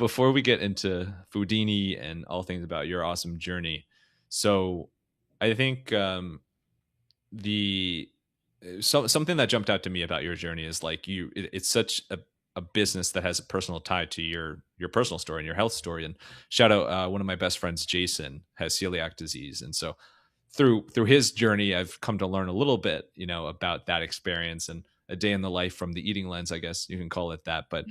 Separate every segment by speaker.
Speaker 1: before we get into Foodini and all things about your awesome journey, so I think the something that jumped out to me about your journey is like it's such a business that has a personal tie to your personal story and your health story. And shout out one of my best friends, Jason, has celiac disease, and so through his journey, I've come to learn a little bit, about that experience and a day in the life from the eating lens, I guess you can call it that. But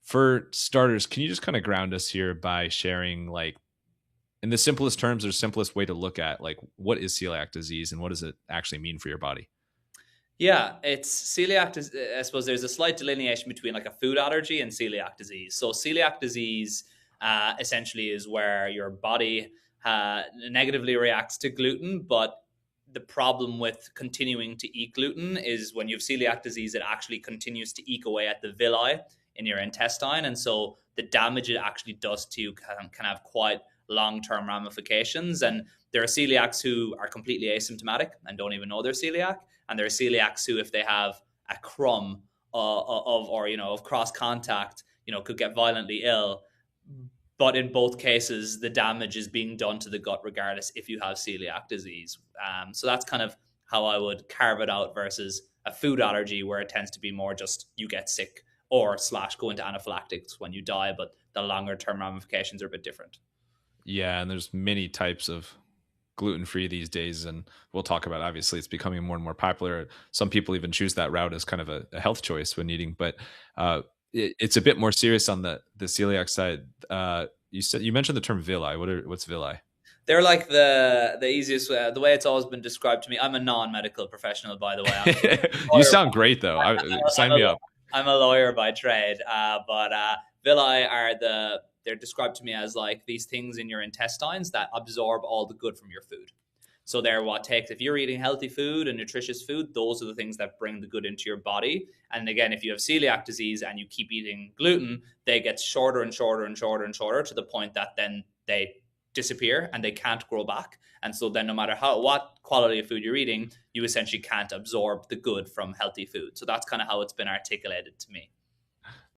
Speaker 1: for starters, can you just kind of ground us here by sharing, like, in the simplest terms or simplest way to look at, like, what is celiac disease and what does it actually mean for your body?
Speaker 2: Yeah, it's celiac. I suppose there's a slight delineation between like a food allergy and celiac disease. So celiac disease essentially is where your body negatively reacts to gluten, but the problem with continuing to eat gluten is when you have celiac disease, it actually continues to eke away at the villi in your intestine, and so the damage it actually does to you can have quite long-term ramifications. And there are celiacs who are completely asymptomatic and don't even know they're celiac, and there are celiacs who, if they have a crumb of cross contact, could get violently ill. But in both cases, the damage is being done to the gut regardless if you have celiac disease. So that's kind of how I would carve it out versus a food allergy, where it tends to be more just you get sick or / go into anaphylactics when you die, but the longer term ramifications are a bit different.
Speaker 1: Yeah, and there's many types of gluten-free these days, and we'll talk about, obviously it's becoming more and more popular. Some people even choose that route as kind of a health choice when eating, but it's a bit more serious on the celiac side. You mentioned the term villi. What's villi?
Speaker 2: They're like the easiest the way it's always been described to me. I'm a non-medical professional, by the way.
Speaker 1: You sound great, though. Sign me up.
Speaker 2: I'm a lawyer by trade, but villi they're described to me as like these things in your intestines that absorb all the good from your food. So they're what takes, if you're eating healthy food and nutritious food, those are the things that bring the good into your body. And again, if you have celiac disease and you keep eating gluten, they get shorter and shorter and shorter and shorter to the point that then they disappear and they can't grow back. And so then no matter what quality of food you're eating, you essentially can't absorb the good from healthy food. So that's kind of how it's been articulated to me.